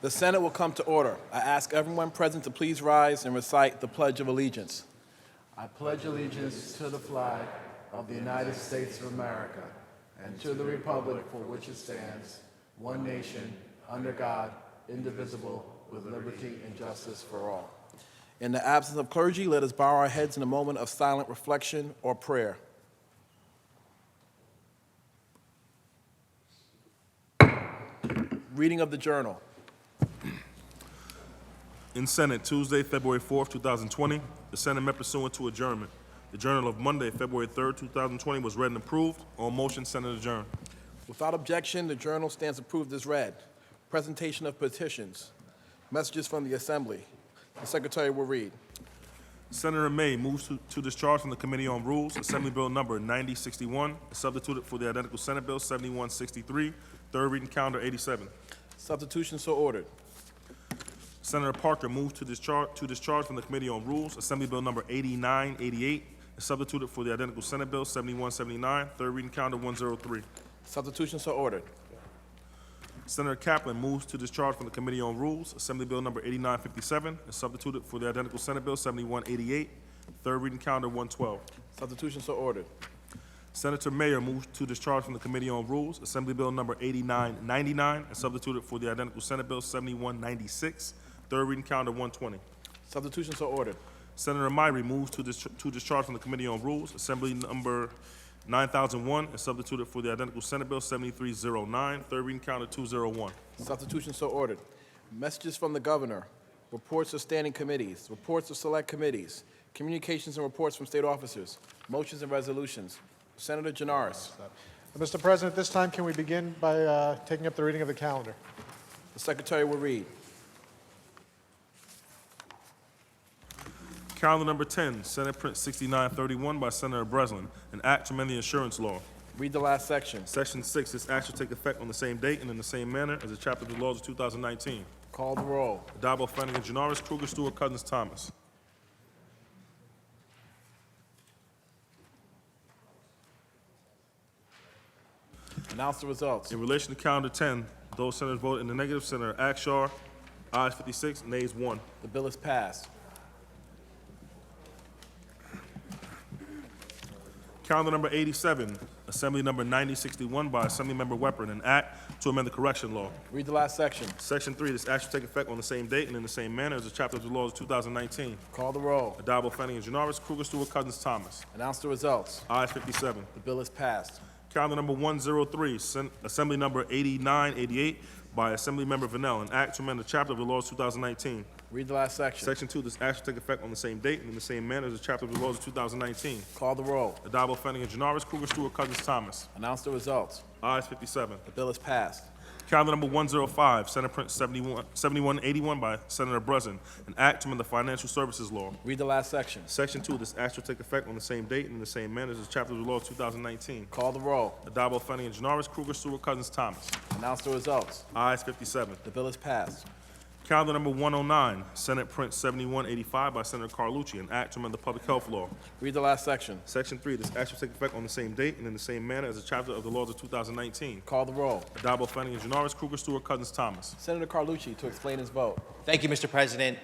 The Senate will come to order. I ask everyone present to please rise and recite the Pledge of Allegiance. I pledge allegiance to the flag of the United States of America and to the republic for which it stands, one nation, under God, indivisible, with liberty and justice for all. In the absence of clergy, let us bow our heads in a moment of silent reflection or prayer. Reading of the journal. In Senate, Tuesday, February 4th, 2020, the Senate met pursuant to adjournment. The Journal of Monday, February 3rd, 2020 was read and approved. On motion, Senate adjourned. Without objection, the journal stands approved as read. Presentation of petitions. Messages from the Assembly. The Secretary will read. Senator May moves to discharge from the Committee on Rules Assembly Bill number 9061, substituted for the identical Senate Bill 7163, third reading calendar 87. Substitution so ordered. Senator Parker moves to discharge from the Committee on Rules Assembly Bill number 8988, substituted for the identical Senate Bill 7179, third reading calendar 103. Substitution so ordered. Senator Kaplan moves to discharge from the Committee on Rules Assembly Bill number 8957, substituted for the identical Senate Bill 7188, third reading calendar 112. Substitution so ordered. Senator Mayer moves to discharge from the Committee on Rules Assembly Bill number 8999, substituted for the identical Senate Bill 7196, third reading calendar 120. Substitution so ordered. Senator Myrie moves to discharge from the Committee on Rules Assembly number 9001, and substituted for the identical Senate Bill 7309, third reading calendar 201. Substitution so ordered. Messages from the Governor. Reports of standing committees. Reports of select committees. Communications and reports from state officers. Motions and resolutions. Senator Janaris. Mr. President, at this time, can we begin by taking up the reading of the calendar? The Secretary will read. Calendar number 10, Senate Print 6931 by Senator Breslin, an act to amend the insurance law. Read the last section. Section 6, this act shall take effect on the same date and in the same manner as the chapter of the laws of 2019. Call the roll. Addabbo, Flanagan, Janaris, Kruger, Stewart, Cousins, Thomas. Announce the results. In relation to calendar 10, those senators voted in the negative, Senator Akshar, ayes 56, nays 1. The bill is passed. Calendar number 87, Assembly number 9061 by Assemblymember Weprin, an act to amend the correction law. Read the last section. Section 3, this act shall take effect on the same date and in the same manner as the chapter of the laws of 2019. Call the roll. Addabbo, Flanagan, Janaris, Kruger, Stewart, Cousins, Thomas. Announce the results. Ayes 57. The bill is passed. Calendar number 103, Assembly number 8988 by Assemblymember Vernell, an act to amend the chapter of the laws of 2019. Read the last section. Section 2, this act shall take effect on the same date and in the same manner as the chapter of the laws of 2019. Call the roll. Addabbo, Flanagan, Janaris, Kruger, Stewart, Cousins, Thomas. Announce the results. Ayes 57. The bill is passed. Calendar number 105, Senate Print 7181 by Senator Breslin, an act to amend the financial services law. Read the last section. Section 2, this act shall take effect on the same date and in the same manner as the chapter of the law of 2019. Call the roll. Addabbo, Flanagan, Janaris, Kruger, Stewart, Cousins, Thomas. Announce the results. Ayes 57. The bill is passed. Calendar number 109, Senate Print 7185 by Senator Carlucci, an act to amend the public health law. Read the last section. Section 3, this act shall take effect on the same date and in the same manner as the chapter of the laws of 2019. Call the roll. Addabbo, Flanagan, Janaris, Kruger, Stewart, Cousins, Thomas. Senator Carlucci to explain his vote. Thank you, Mr. President.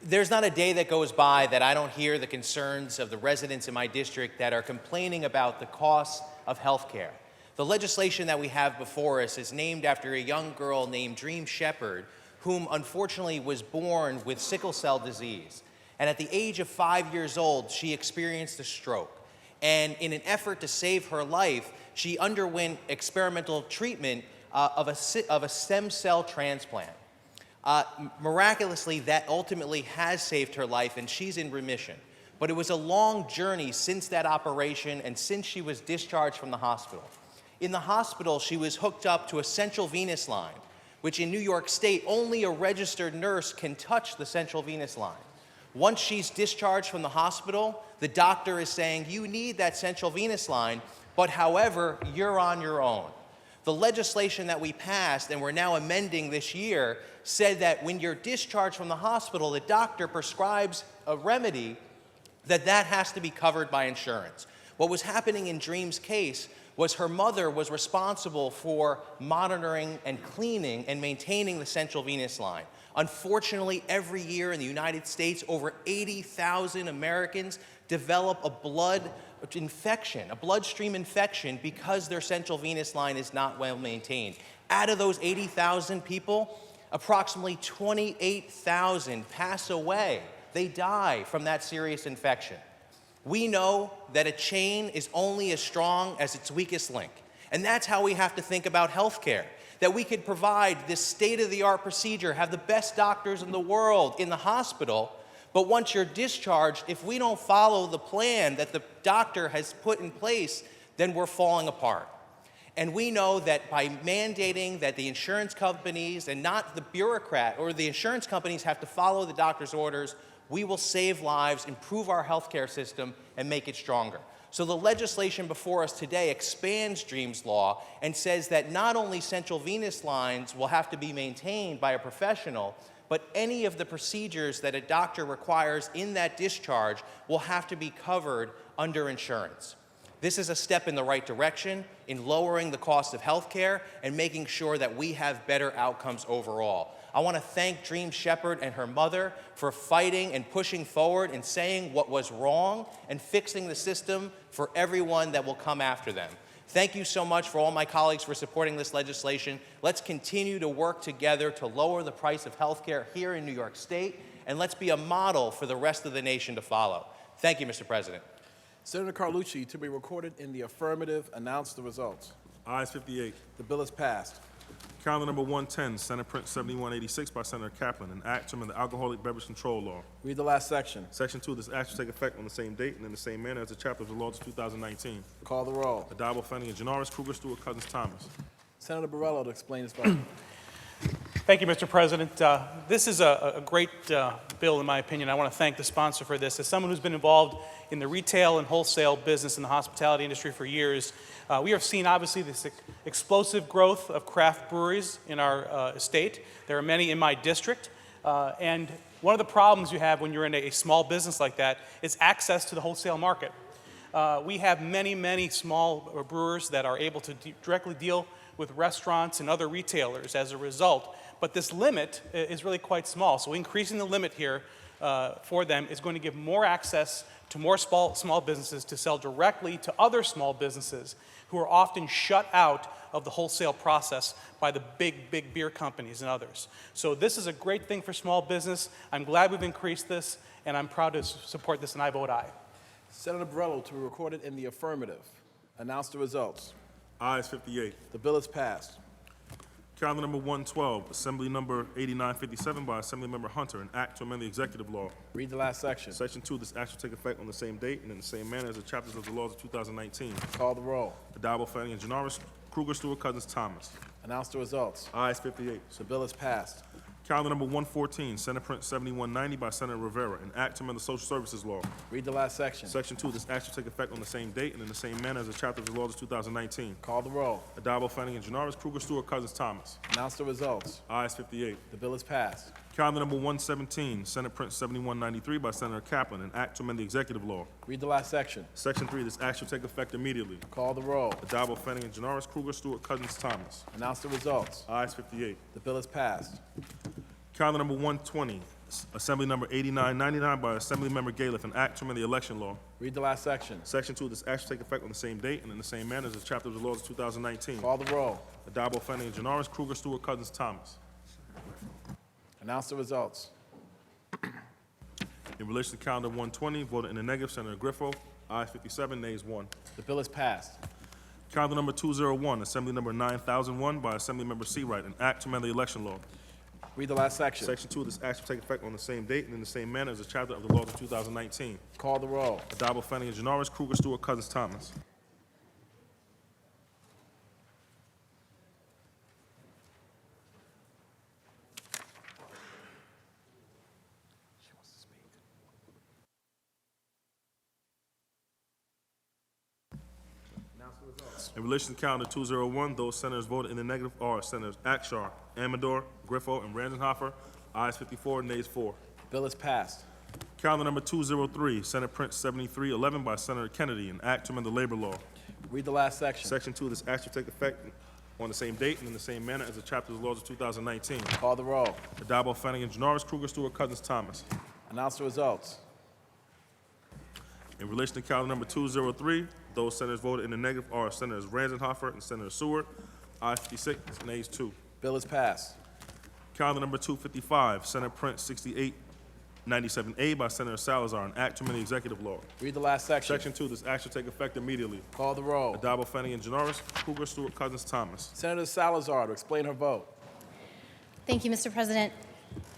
There's not a day that goes by that I don't hear the concerns of the residents in my district that are complaining about the costs of health care. The legislation that we have before us is named after a young girl named Dream Shepherd, whom unfortunately was born with sickle cell disease. And at the age of 5 years old, she experienced a stroke. And in an effort to save her life, she underwent experimental treatment of a stem cell transplant. Miraculously, that ultimately has saved her life, and she's in remission. But it was a long journey since that operation and since she was discharged from the hospital. In the hospital, she was hooked up to a central venous line, which in New York State, only a registered nurse can touch the central venous line. Once she's discharged from the hospital, the doctor is saying, you need that central venous line, but however, you're on your own. The legislation that we passed, and we're now amending this year, said that when you're discharged from the hospital, the doctor prescribes a remedy that has to be covered by insurance. What was happening in Dream's case was her mother was responsible for monitoring and cleaning and maintaining the central venous line. Unfortunately, every year in the United States, over 80,000 Americans develop a blood infection, a bloodstream infection, because their central venous line is not well maintained. Out of those 80,000 people, approximately 28,000 pass away. They die from that serious infection. We know that a chain is only as strong as its weakest link. And that's how we have to think about healthcare. That we could provide this state-of-the-art procedure, have the best doctors in the world in the hospital, but once you're discharged, if we don't follow the plan that the doctor has put in place, then we're falling apart. And we know that by mandating that the insurance companies and not the bureaucrat or the insurance companies have to follow the doctor's orders, we will save lives, improve our healthcare system, and make it stronger. So the legislation before us today expands DREAM's law and says that not only central venous lines will have to be maintained by a professional, but any of the procedures that a doctor requires in that discharge will have to be covered under insurance. This is a step in the right direction in lowering the cost of healthcare and making sure that we have better outcomes overall. I want to thank Dream Shepherd and her mother for fighting and pushing forward and saying what was wrong and fixing the system for everyone that will come after them. Thank you so much for all my colleagues for supporting this legislation. Let's continue to work together to lower the price of healthcare here in New York State, and let's be a model for the rest of the nation to follow. Thank you, Mr. President. Senator Carlucci, to be recorded in the affirmative, announce the results. Ayes 58. The bill is passed. Calendar number 110, Senate Print 7186 by Senator Kaplan, an act to amend the Alcoholic Beverage Control Law. Read the last section. Section 2 of this act shall take effect on the same date and in the same manner as the chapter of the laws of 2019. Call the roll. Adabo, Fanning, and Janoris, Kruger, Stewart, Cousins, Thomas. Senator Borrello to explain his vote. Thank you, Mr. President. This is a great bill, in my opinion. I want to thank the sponsor for this. As someone who's been involved in the retail and wholesale business in the hospitality industry for years, we have seen, obviously, this explosive growth of craft breweries in our state. There are many in my district. And one of the problems you have when you're in a small business like that is access to the wholesale market. We have many small brewers that are able to directly deal with restaurants and other retailers as a result. But this limit is really quite small. So increasing the limit here for them is going to give more access to more small businesses to sell directly to other small businesses who are often shut out of the wholesale process by the big beer companies and others. So this is a great thing for small business. I'm glad we've increased this, and I'm proud to support this, and I vote aye. Senator Borrello to be recorded in the affirmative, announce the results. Ayes 58. The bill is passed. Calendar number 112, Assembly number 8957 by Assemblymember Hunter, an act to amend the executive law. Read the last section. Section 2 of this act shall take effect on the same date and in the same manner as the chapters of the laws of 2019. Call the roll. Adabo, Fanning, and Janoris, Kruger, Stewart, Cousins, Thomas. Announce the results. Ayes 58. The bill is passed. Calendar number 114, Senate Print 7190 by Senator Rivera, an act to amend the social services law. Read the last section. Section 2 of this act shall take effect on the same date and in the same manner as the chapter of the laws of 2019. Call the roll. Adabo, Fanning, and Janoris, Kruger, Stewart, Cousins, Thomas. Announce the results. Ayes 58. The bill is passed. Calendar number 117, Senate Print 7193 by Senator Kaplan, an act to amend the executive law. Read the last section. Section 3 of this act shall take effect immediately. Call the roll. Adabo, Fanning, and Janoris, Kruger, Stewart, Cousins, Thomas. Announce the results. Ayes 58. The bill is passed. Calendar number 120, Assembly number 8999 by Assemblymember Galef, an act to amend the election law. Read the last section. Section 2 of this act shall take effect on the same date and in the same manner as the chapter of the laws of 2019. Call the roll. Adabo, Fanning, and Janoris, Kruger, Stewart, Cousins, Thomas. Announce the results. In relation to calendar 120, voted in the negative, Senator Griffo. Ayes 57, nays 1. The bill is passed. Calendar number 201, Assembly number 9001 by Assemblymember Seawright, an act to amend the election law. Read the last section. Section 2 of this act shall take effect on the same date and in the same manner as the chapter of the laws of 2019. Call the roll. Adabo, Fanning, and Janoris, Kruger, Stewart, Cousins, Thomas. In relation to calendar 201, those senators voted in the negative are Senators Akshar, Amador, Griffo, and Randenhofer. Ayes 54, nays 4. The bill is passed. Calendar number 203, Senate Print 7311 by Senator Kennedy, an act to amend the labor law. Read the last section. Section 2, this act shall take effect on the same date and in the same manner as the chapter of the laws of 2019. Call the roll. Addabbo, Flanagan, Janoris, Kruger, Stewart, Cousins, Thomas. Announce the results. In relation to calendar number 203, those senators voted in the negative are Senators Ranzenhofer and Senator Seward. Ayes 56, nays 2. Bill is passed. Calendar number 255, Senate Print 6897A by Senator Salazar, an act to amend the executive law. Read the last section. Section 2, this act shall take effect immediately. Call the roll. Addabbo, Flanagan, Janoris, Kruger, Stewart, Cousins, Thomas. Senator Salazar to explain her vote. Thank you, Mr. President.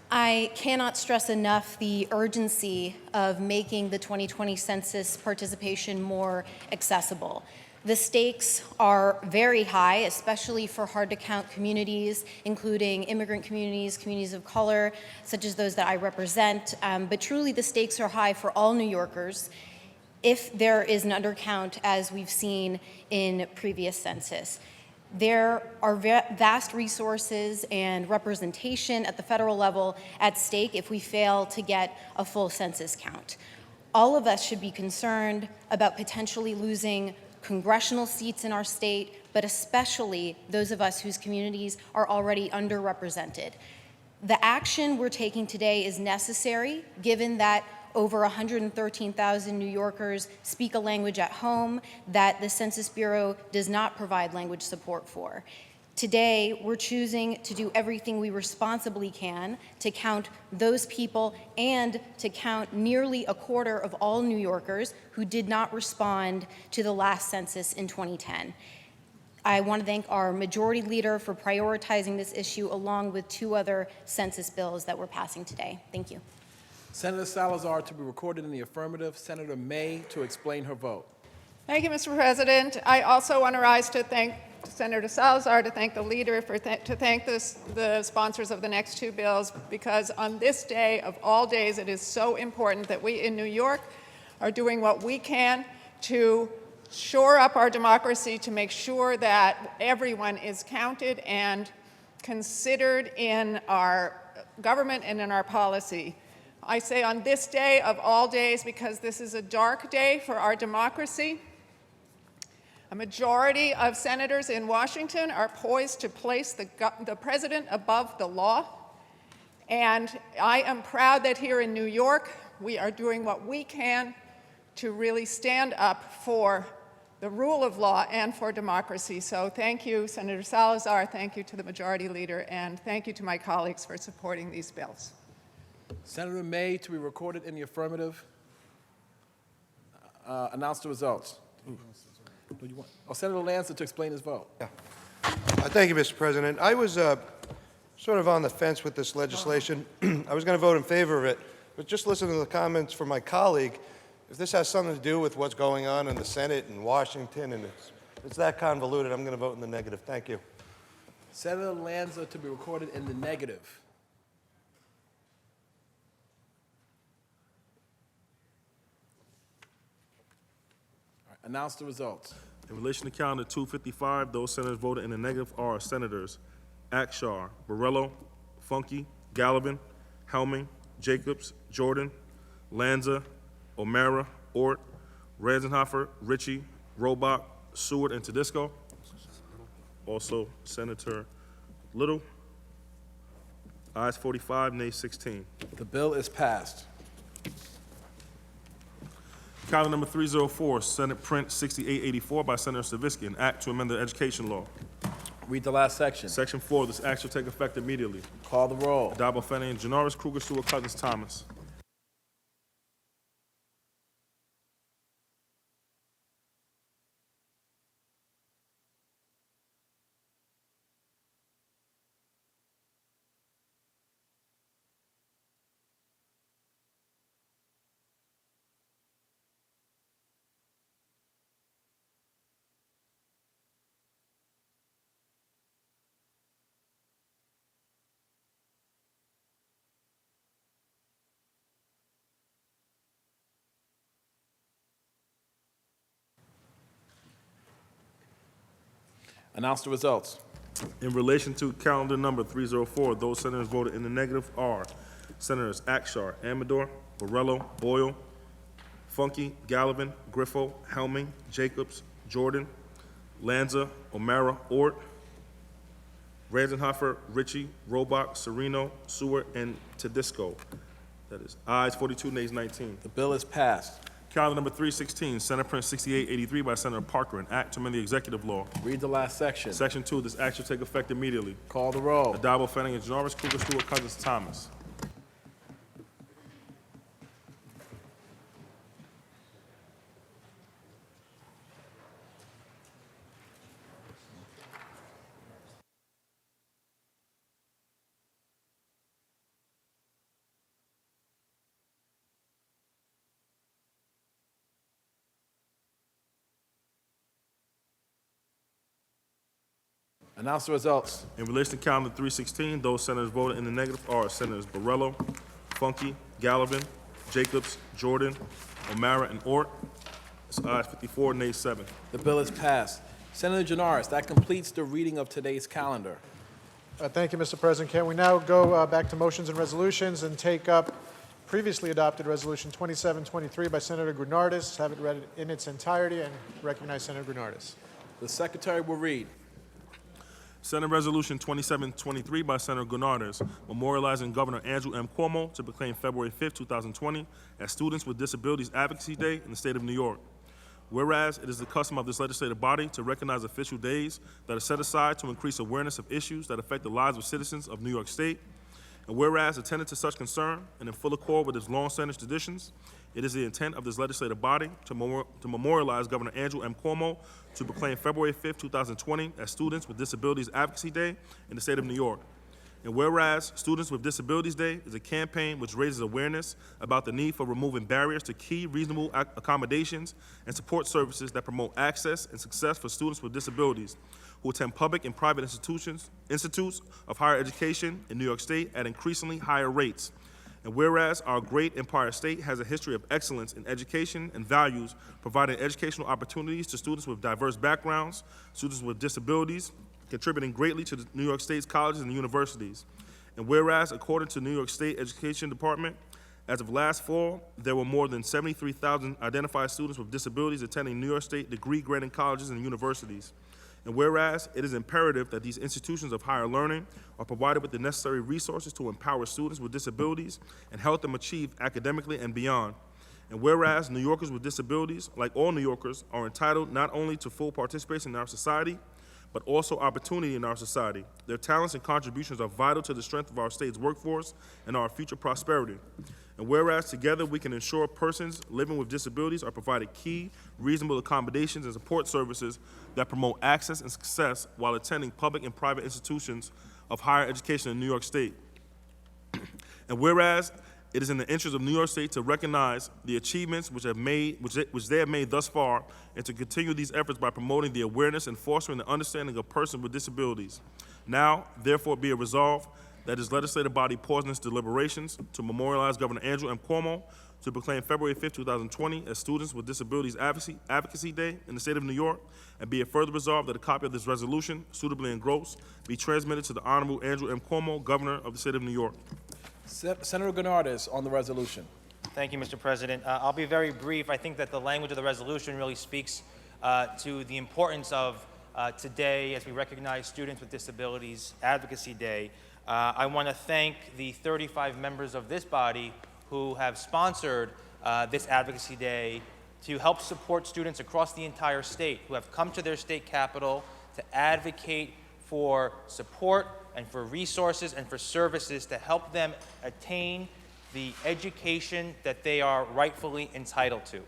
I cannot stress enough the urgency of making the 2020 census participation more accessible. The stakes are very high, especially for hard-to-count communities, including immigrant communities, communities of color, such as those that I represent. But truly, the stakes are high for all New Yorkers if there is an undercount, as we've seen in previous census. There are vast resources and representation at the federal level at stake if we fail to get a full census count. All of us should be concerned about potentially losing congressional seats in our state, but especially those of us whose communities are already underrepresented. The action we're taking today is necessary, given that over 113,000 New Yorkers speak a language at home that the Census Bureau does not provide language support for. Today, we're choosing to do everything we responsibly can to count those people and to count nearly a quarter of all New Yorkers who did not respond to the last census in 2010. I want to thank our majority leader for prioritizing this issue along with 2 other census bills that we're passing today. Thank you. Senator Salazar to be recorded in the affirmative. Senator May to explain her vote. Thank you, Mr. President. I also want to rise to thank Senator Salazar, to thank the leader, to thank the sponsors of the next 2 bills, because on this day of all days, it is so important that we in New York are doing what we can to shore up our democracy, to make sure that everyone is counted and considered in our government and in our policy. I say on this day of all days because this is a dark day for our democracy. A majority of senators in Washington are poised to place the president above the law. And I am proud that here in New York, we are doing what we can to really stand up for the rule of law and for democracy. So thank you, Senator Salazar, thank you to the majority leader, and thank you to my colleagues for supporting these bills. Senator May to be recorded in the affirmative. Announce the results. Senator Lanza to explain his vote. Thank you, Mr. President. I was sort of on the fence with this legislation. I was going to vote in favor of it, but just listening to the comments from my colleague, if this has something to do with what's going on in the Senate and Washington, and it's that convoluted, I'm going to vote in the negative. Thank you. Senator Lanza to be recorded in the negative. Announce the results. In relation to calendar 255, those senators voted in the negative are Senators Akshar, Borrello, Funke, Gallivan, Helming, Jacobs, Jordan, Lanza, O'Mara, Ort, Ranzenhofer, Ritchie, Robach, Seward, and Tedisco. Also, Senator Little. Ayes 45, nays 16. The bill is passed. Calendar number 304, Senate Print 6884 by Senator Stavisky, an act to amend the education law. Read the last section. Section 4, this act shall take effect immediately. Call the roll. Addabbo, Flanagan, Janoris, Kruger, Stewart, Cousins, Thomas. Announce the results. In relation to calendar number 304, those senators voted in the negative are Senators Akshar, Amador, Borrello, Boyle, Funke, Gallivan, Griffo, Helming, Jacobs, Jordan, Lanza, O'Mara, Ort, Ranzenhofer, Ritchie, Robach, Sereno, Seward, and Tedisco. That is ayes 42, nays 19. The bill is passed. Calendar number 316, Senate Print 6883 by Senator Parker, an act to amend the executive law. Read the last section. Section 2, this act shall take effect immediately. Call the roll. Addabbo, Fenning, Norris, Kruger, Stewart, Cousins, Thomas. Announce the results. In relation to calendar 316, those senators voted in the negative are Senators Borrello, Funky, Gallivan, Jacobs, Jordan, O'Mara, and Ort. It's ayes 54, nays 7. The bill is passed. Senator Janaris, that completes the reading of today's calendar. Thank you, Mr. President. Can we now go back to motions and resolutions and take up previously adopted Resolution 2723 by Senator Grunardis, have it read in its entirety, and recognize Senator Grunardis. The secretary will read. Senate Resolution 2723 by Senator Grunardis, memorializing Governor Andrew M. Cuomo to proclaim February 5, 2020 as Students with Disabilities Advocacy Day in the state of New York. Whereas it is the custom of this legislative body to recognize official days that are set aside to increase awareness of issues that affect the lives of citizens of New York State, and whereas attendant to such concern and in full accord with its long-standing traditions, it is the intent of this legislative body to memorialize Governor Andrew M. Cuomo to proclaim February 5, 2020 as Students with Disabilities Advocacy Day in the state of New York. And whereas Students with Disabilities Day is a campaign which raises awareness about the need for removing barriers to key reasonable accommodations and support services that promote access and success for students with disabilities who attend public and private institutes of higher education in New York State at increasingly higher rates. And whereas our great Empire State has a history of excellence in education and values, providing educational opportunities to students with diverse backgrounds, students with disabilities, contributing greatly to the New York State's colleges and universities. And whereas, according to the New York State Education Department, as of last fall, there were more than 73,000 identified students with disabilities attending New York State degree-granting colleges and universities. And whereas it is imperative that these institutions of higher learning are provided with the necessary resources to empower students with disabilities and help them achieve academically and beyond. And whereas New Yorkers with disabilities, like all New Yorkers, are entitled not only to full participation in our society, but also opportunity in our society. Their talents and contributions are vital to the strength of our state's workforce and our future prosperity. And whereas together we can ensure persons living with disabilities are provided key, reasonable accommodations and support services that promote access and success while attending public and private institutions of higher education in New York State. And whereas it is in the interest of New York State to recognize the achievements which they have made thus far, and to continue these efforts by promoting the awareness and fostering the understanding of persons with disabilities. Now, therefore, be it resolved that this legislative body pause in its deliberations to memorialize Governor Andrew M. Cuomo to proclaim February 5, 2020 as Students with Disabilities Advocacy Day in the state of New York, and be it further resolved that a copy of this resolution, suitably engrossed, be transmitted to the Honorable Andrew M. Cuomo, Governor of the state of New York. Senator Grunardis on the resolution. Thank you, Mr. President. I'll be very brief. I think that the language of the resolution really speaks to the importance of today as we recognize Students with Disabilities Advocacy Day. I want to thank the 35 members of this body who have sponsored this Advocacy Day to help support students across the entire state who have come to their state capital to advocate for support and for resources and for services to help them attain the education that they are rightfully entitled to.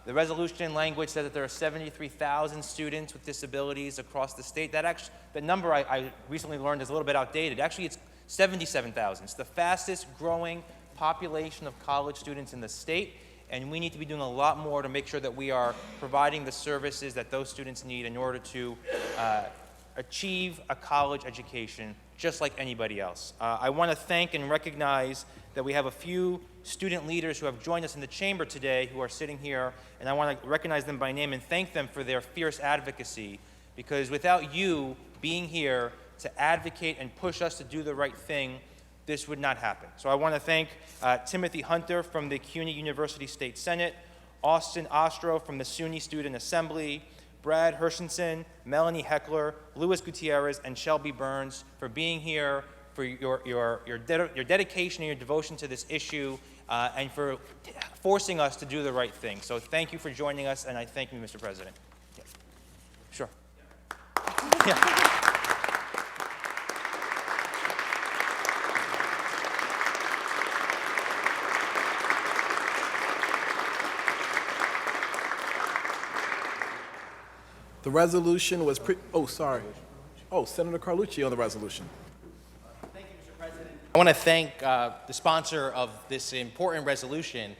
The resolution language says that there are 73,000 students with disabilities across the state. The number I recently learned is a little bit outdated. Actually, it's 77,000. It's the fastest growing population of college students in the state, and we need to be doing a lot more to make sure that we are providing the services that those students need in order to achieve a college education just like anybody else. I want to thank and recognize that we have a few student leaders who have joined us in the chamber today who are sitting here, and I want to recognize them by name and thank them for their fierce advocacy, because without you being here to advocate and push us to do the right thing, this would not happen. So I want to thank Timothy Hunter from the CUNY University State Senate, Austin Ostro from the SUNY Student Assembly, Brad Hershenson, Melanie Heckler, Louis Gutierrez, and Shelby Burns for being here, for your dedication and your devotion to this issue, and for forcing us to do the right thing. So thank you for joining us, and I thank you, Mr. President. Yeah. Sure. Yeah. The resolution was Senator Carlucci on the resolution. I want to thank the sponsor of this important resolution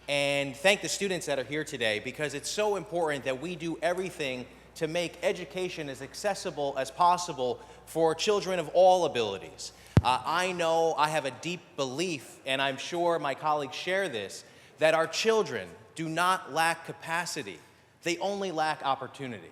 and thank the students that are here today, because it's so important that we do everything to make education as accessible as possible for children of all abilities. I know I have a deep belief, and I'm sure my colleagues share this, that our children do not lack capacity. They only lack opportunity.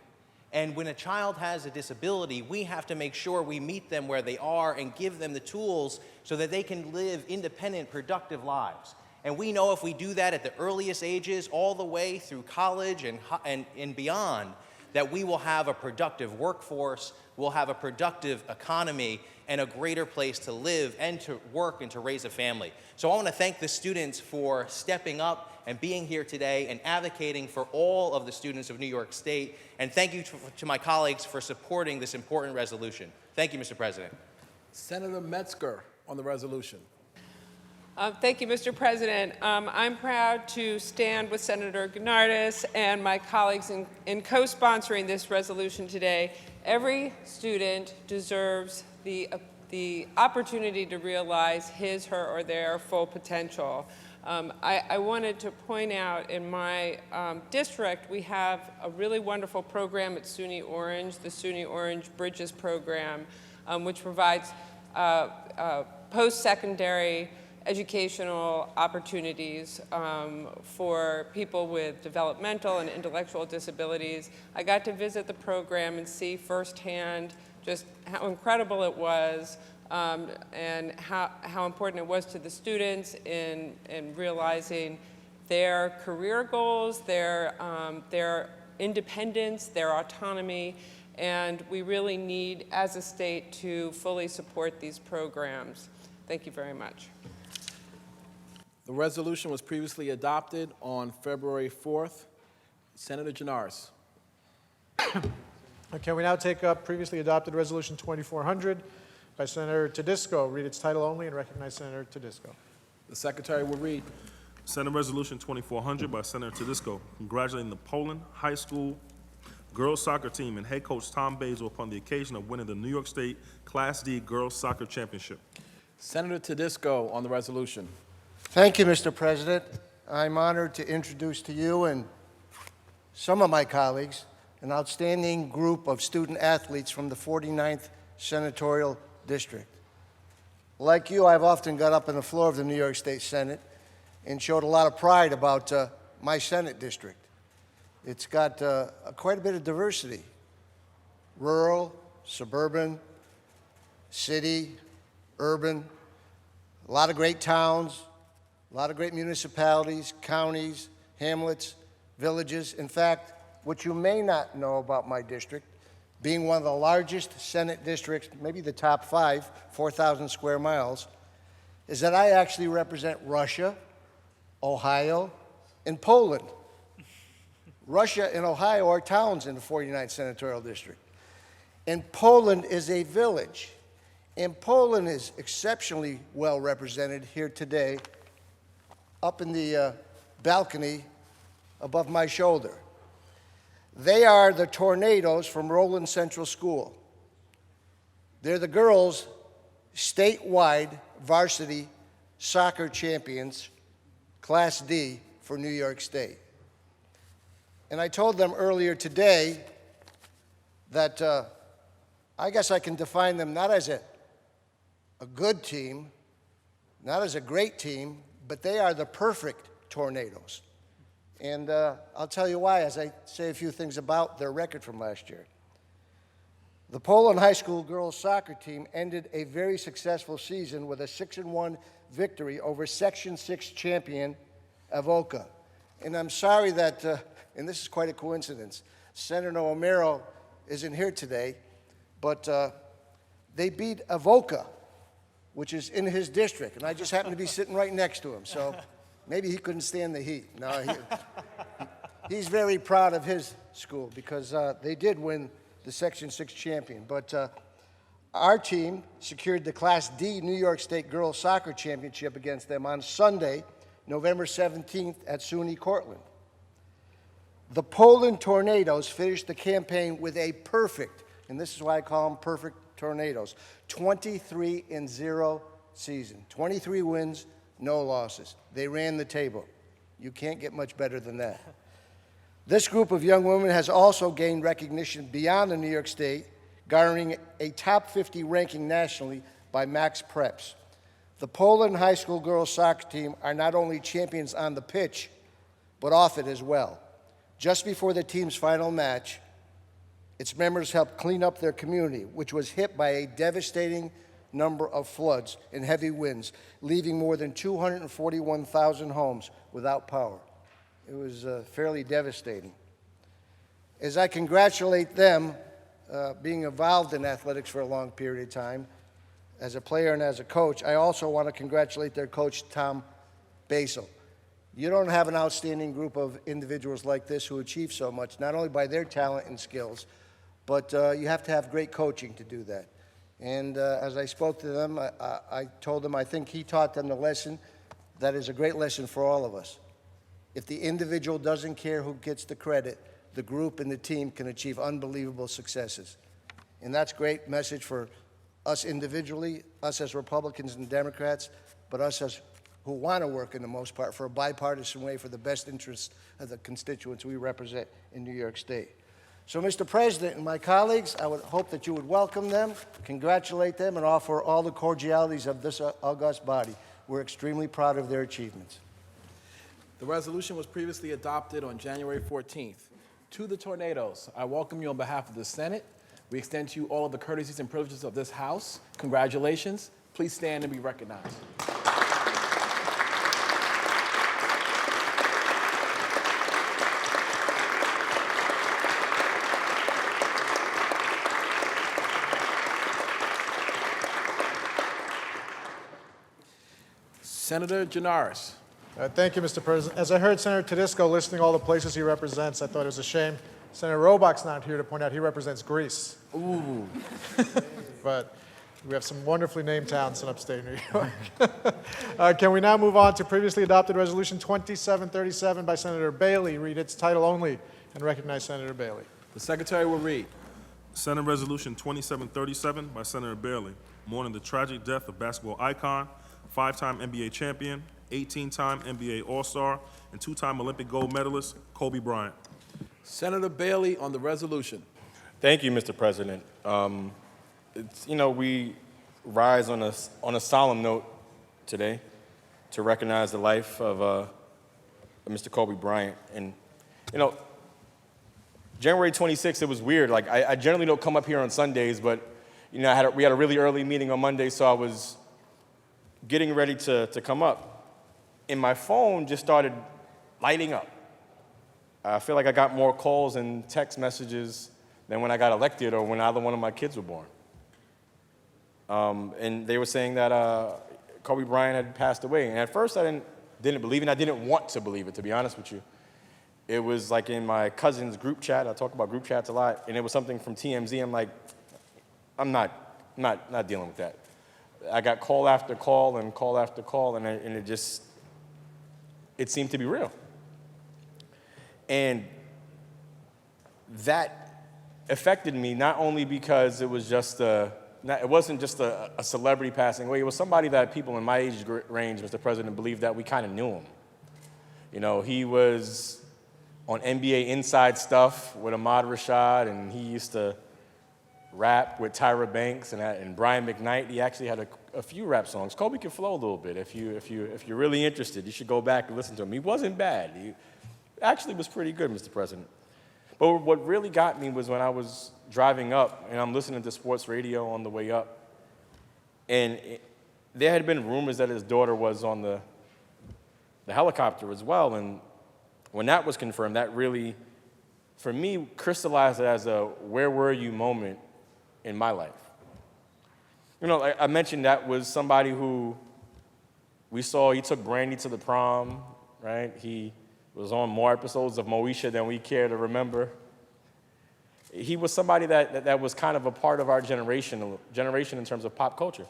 And when a child has a disability, we have to make sure we meet them where they are and give them the tools so that they can live independent, productive lives. And we know if we do that at the earliest ages, all the way through college and beyond, that we will have a productive workforce, we'll have a productive economy, and a greater place to live and to work and to raise a family. So I want to thank the students for stepping up and being here today and advocating for all of the students of New York State. And thank you to my colleagues for supporting this important resolution. Thank you, Mr. President. Senator Metzger on the resolution. Thank you, Mr. President. I'm proud to stand with Senator Gurnardis and my colleagues in co-sponsoring this resolution today. Every student deserves the opportunity to realize his, her, or their full potential. I wanted to point out in my district, we have a really wonderful program at SUNY Orange, the SUNY Orange Bridges program, which provides post-secondary educational opportunities for people with developmental and intellectual disabilities. I got to visit the program and see firsthand just how incredible it was, and how important it was to the students in realizing their career goals, their independence, their autonomy, and we really need, as a state, to fully support these programs. Thank you very much. The resolution was previously adopted on February 4th. Senator Janaris. Can we now take up previously adopted Resolution 2400 by Senator Tedisco? Read its title only and recognize Senator Tedisco. The Secretary will read. Senate Resolution 2400 by Senator Tedisco, congratulating the Poland High School girls soccer team and head coach Tom Basil upon the occasion of winning the New York State Class D Girls Soccer Championship. Senator Tedisco on the resolution. Thank you, Mr. President. I'm honored to introduce to you and some of my colleagues an outstanding group of student athletes from the 49th Senatorial District. Like you, I've often got up on the floor of the New York State Senate and showed a lot of pride about my Senate district. It's got quite a bit of diversity: rural, suburban, city, urban, a lot of great towns, a lot of great municipalities, counties, hamlets, villages. In fact, what you may not know about my district, being one of the largest Senate districts, maybe the top 5, 4,000 square miles, is that I actually represent Russia, Ohio, and Poland. Russia and Ohio are towns in the 49th Senatorial District. And Poland is a village. And Poland is exceptionally well represented here today, up in the balcony above my shoulder. They are the Tornadoes from Roland Central School. They're the girls' statewide varsity soccer champions, Class D, for New York State. And I told them earlier today that I guess I can define them not as a good team, not as a great team, but they are the perfect Tornadoes. And I'll tell you why as I say a few things about their record from last year. The Poland High School girls soccer team ended a very successful season with a 6-1 victory over Section 6 champion Avoca. And I'm sorry that, and this is quite a coincidence, Senator O'Meara isn't here today, but they beat Avoca, which is in his district, and I just happen to be sitting right next to him, so maybe he couldn't stand the heat. No, he's very proud of his school because they did win the Section 6 champion. But our team secured the Class D New York State Girls Soccer Championship against them on Sunday, November 17th at SUNY Cortland. The Poland Tornadoes finished the campaign with a perfect, and this is why I call them perfect tornadoes, 23-0 season. 23 wins, no losses. They ran the table. You can't get much better than that. This group of young women has also gained recognition beyond the New York State, garnering a top 50 ranking nationally by Max Preps. The Poland high school girls soccer team are not only champions on the pitch, but off it as well. Just before the team's final match, its members helped clean up their community, which was hit by a devastating number of floods and heavy winds, leaving more than 241,000 homes without power. It was fairly devastating. As I congratulate them, being involved in athletics for a long period of time, as a player and as a coach, I also want to congratulate their coach, Tom Basil. You don't have an outstanding group of individuals like this who achieve so much, not only by their talent and skills, but you have to have great coaching to do that. And as I spoke to them, I told them I think he taught them the lesson that is a great lesson for all of us. If the individual doesn't care who gets the credit, the group and the team can achieve unbelievable successes. And that's a great message for us individually, us as Republicans and Democrats, but us as who want to work in the most part for a bipartisan way for the best interests of the constituents we represent in New York State. So, Mr. President and my colleagues, I would hope that you would welcome them, congratulate them, and offer all the cordialities of this august body. We're extremely proud of their achievements. The resolution was previously adopted on January 14th. To the Tornadoes, I welcome you on behalf of the Senate. We extend to you all of the courtesies and privileges of this House. Congratulations. Please stand and be recognized. Senator Janaris. Thank you, Mr. President. As I heard Senator Tedesco listing all the places he represents, I thought it was a shame Senator Robach's not here to point out he represents Greece. Ooh. But we have some wonderfully named towns in upstate New York. Can we now move on to previously adopted Resolution 2737 by Senator Bailey? Read its title only and recognize Senator Bailey. The Secretary will read. Senate Resolution 2737 by Senator Bailey, mourning the tragic death of basketball icon, 5-time NBA champion, 18-time NBA All-Star, and 2-time Olympic gold medalist, Kobe Bryant. Senator Bailey on the resolution. Thank you, Mr. President. We rise on a solemn note today to recognize the life of Mr. Kobe Bryant. And, January 26th, it was weird. Like, I generally don't come up here on Sundays, but, we had a really early meeting on Monday, so I was getting ready to come up. And my phone just started lighting up. I feel like I got more calls and text messages than when I got elected or when either one of my kids were born. And they were saying that Kobe Bryant had passed away. And at first I didn't believe it, and I didn't want to believe it, to be honest with you. It was like in my cousin's group chat. I talk about group chats a lot, and it was something from TMZ. I'm like, I'm not dealing with that. I got call after call and call after call, and it seemed to be real. And that affected me not only because it was it wasn't just a celebrity passing away. It was somebody that people in my age range, Mr. President, believed that we kind of knew him. He was on NBA Inside Stuff with Ahmad Rashad, and he used to rap with Tyra Banks and Brian McKnight. He actually had a few rap songs. Kobe can flow a little bit. If you're really interested, you should go back and listen to him. He wasn't bad. He actually was pretty good, Mr. President. But what really got me was when I was driving up, and I'm listening to sports radio on the way up, and there had been rumors that his daughter was on the helicopter as well, and when that was confirmed, that really for me, crystallized it as a where were you moment in my life. You know, like I mentioned, that was somebody who we saw, he took Brandy to the prom, right? He was on more episodes of Moesha than we care to remember. He was somebody that was kind of a part of our generation in terms of pop culture.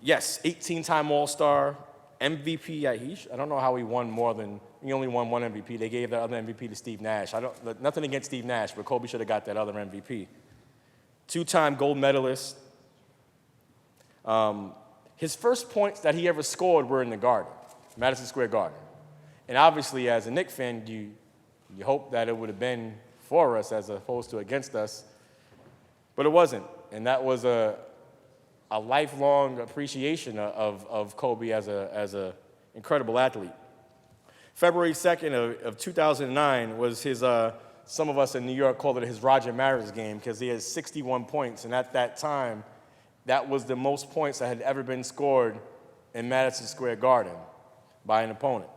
Yes, 18-time All-Star, MVP. I don't know how he won more than, he only won one MVP. They gave that other MVP to Steve Nash. Nothing against Steve Nash, but Kobe should have got that other MVP. 2-time gold medalist. His first points that he ever scored were in the Garden, Madison Square Garden. And obviously, as a Knicks fan, you hope that it would have been for us as opposed to against us, but it wasn't. And that was a lifelong appreciation of Kobe as a incredible athlete. February 2nd of 2009 was his, some of us in New York called it his Roger Maris game because he had 61 points, and at that time, that was the most points that had ever been scored in Madison Square Garden by an opponent.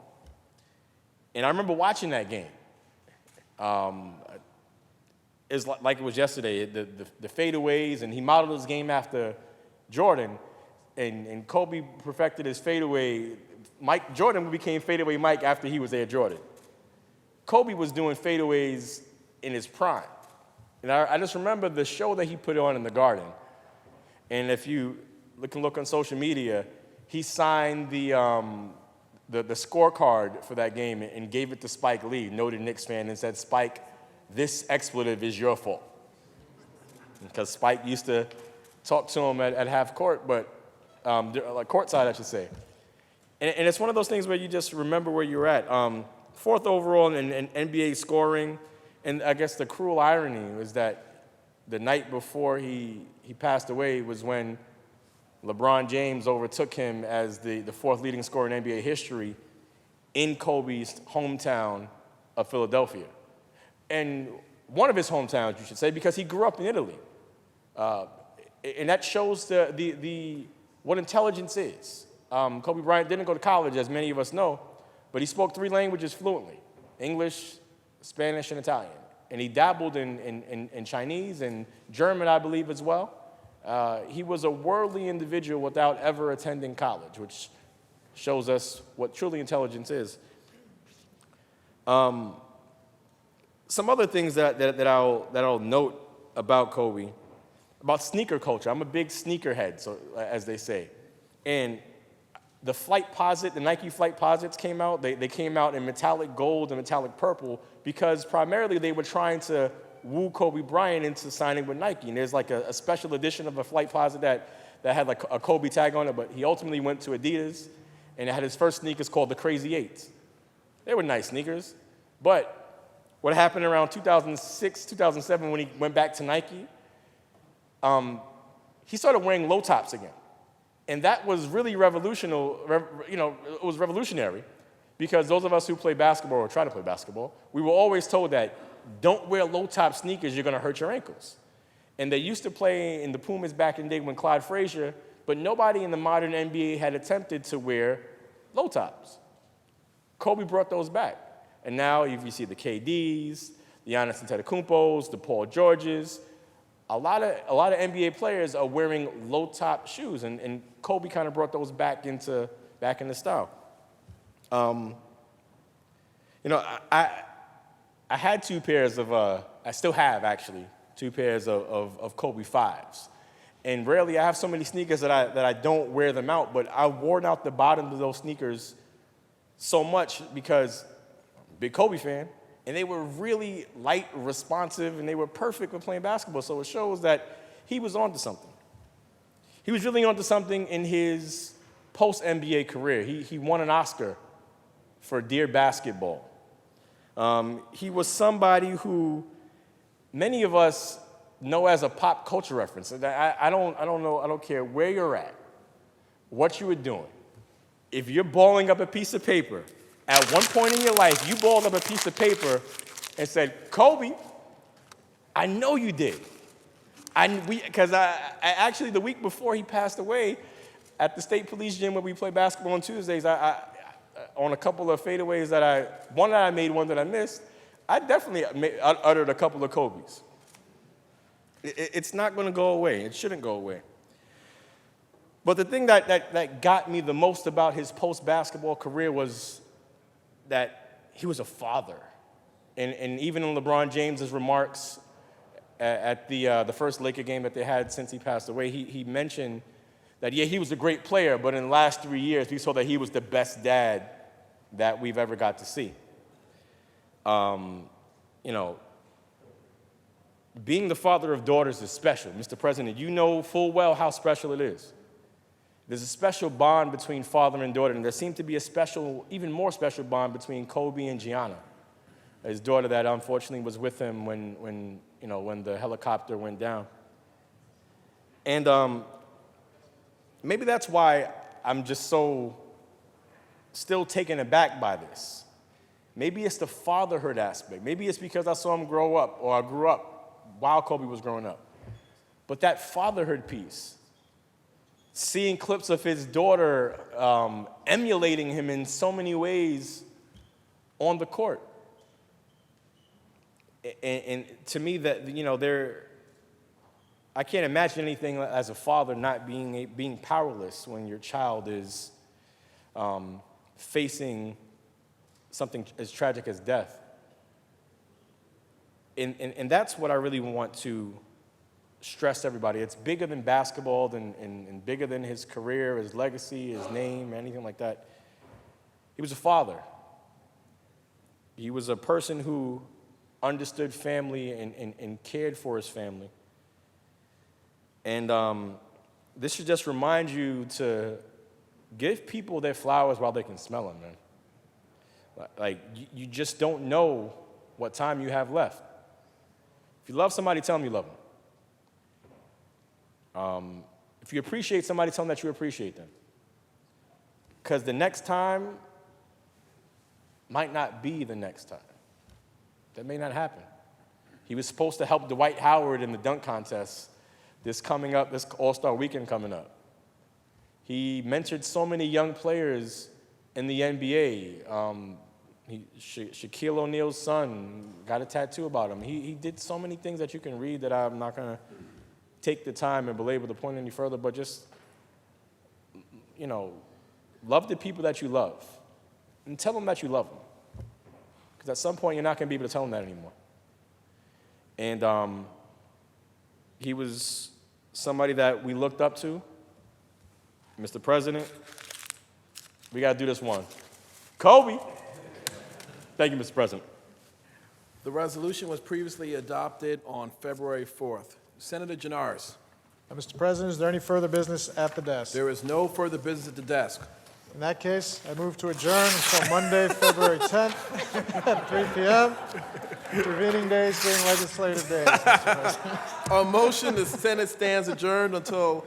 And I remember watching that game. It's like it was yesterday, the fadeaways, and he modeled his game after Jordan, and Kobe perfected his fadeaway. Jordan became fadeaway Mike after he was Air Jordan. Kobe was doing fadeaways in his prime. And I just remember the show that he put on in the Garden. And if you can look on social media, he signed the scorecard for that game and gave it to Spike Lee, noted Knicks fan, and said, "Spike, this expletive is your fault." Because Spike used to talk to him at half court, but like courtside, I should say. And it's one of those things where you just remember where you're at. 4th overall in NBA scoring, and I guess the cruel irony was that the night before he passed away was when LeBron James overtook him as the 4th leading scorer in NBA history in Kobe's hometown of Philadelphia. And one of his hometowns, you should say, because he grew up in Italy. And that shows what intelligence is. Kobe Bryant didn't go to college, as many of us know, but he spoke 3 languages fluently: English, Spanish, and Italian. And he dabbled in Chinese and German, I believe, as well. He was a worldly individual without ever attending college, which shows us what truly intelligence is. Some other things that I'll note about Kobe, about sneaker culture. I'm a big sneakerhead, so as they say. And the Nike Flight Posits came out. They came out in metallic gold and metallic purple because primarily they were trying to woo Kobe Bryant into signing with Nike. And there's like a special edition of a Flight Posit that had like a Kobe tag on it, but he ultimately went to Adidas and had his first sneakers called the Crazy 8s. They were nice sneakers, but what happened around 2006, 2007 when he went back to Nike, he started wearing low tops again. And that was really revolutionary, it was revolutionary because those of us who play basketball or try to play basketball, we were always told that don't wear low-top sneakers, you're going to hurt your ankles. And they used to play in the Pumas back in the day when Clyde Frazier, but nobody in the modern NBA had attempted to wear low tops. Kobe brought those back. And now if you see the KDs, the Giannis Antetokounmpos, the Paul Georges, a lot of NBA players are wearing low-top shoes, and Kobe kind of brought those back into style. I had 2 pairs of, I still have actually, 2 pairs of Kobe 5s. And rarely I have so many sneakers that I don't wear them out, but I've worn out the bottom of those sneakers so much because I'm a big Kobe fan, and they were really light, responsive, and they were perfect for playing basketball. So it shows that he was onto something. He was really onto something in his post-NBA career. He won an Oscar for Dear Basketball. He was somebody who many of us know as a pop culture reference. I don't care where you're at, what you were doing. If you're balling up a piece of paper, at one point in your life, you balled up a piece of paper and said, "Kobe, I know you did." Because I actually, the week before he passed away, at the State Police Gym where we play basketball on Tuesdays, on a couple of fadeaways one that I made, one that I missed, I definitely uttered a couple of Kobe's. It's not going to go away. It shouldn't go away. But the thing that got me the most about his post-basketball career was that he was a father. And even in LeBron James's remarks at the first Laker game that they had since he passed away, he mentioned that, yeah, he was a great player, but in the last 3 years, we saw that he was the best dad that we've ever got to see. You know, being the father of daughters is special. Mr. President, you know full well how special it is. There's a special bond between father and daughter, and there seemed to be a special, even more special bond between Kobe and Gianna, his daughter that unfortunately was with him when the helicopter went down. And maybe that's why I'm just so still taken aback by this. Maybe it's the fatherhood aspect. Maybe it's because I saw him grow up, or I grew up while Kobe was growing up. But that fatherhood piece, seeing clips of his daughter emulating him in so many ways on the court. And to me, that, you know, I can't imagine anything as a father not being powerless when your child is facing something as tragic as death. And that's what I really want to stress to everybody. It's bigger than basketball and bigger than his career, his legacy, his name, anything like that. He was a father. He was a person who understood family and cared for his family. And this should just remind you to give people their flowers while they can smell them, man. Like, you just don't know what time you have left. If you love somebody, tell them you love them. If you appreciate somebody, tell them that you appreciate them. Because the next time might not be the next time. That may not happen. He was supposed to help Dwight Howard in the dunk contest this All-Star weekend coming up. He mentored so many young players in the NBA. Shaquille O'Neal's son got a tattoo about him. He did so many things that you can read that I'm not going to take the time and belabor the point any further, but just, you know, love the people that you love and tell them that you love them. Because at some point, you're not going to be able to tell them that anymore. And he was somebody that we looked up to. Mr. President, we got to do this one. Kobe. Thank you, Mr. President. The resolution was previously adopted on February 4th. Senator Janaris. Mr. President, is there any further business at the desk? There is no further business at the desk. In that case, I move to adjourn until Monday, February 10th at 3 p.m. Intervening days being legislative days, Mr. President. On motion, the Senate stands adjourned until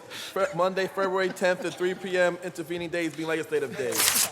Monday, February 10th at 3 p.m., intervening days being legislative days.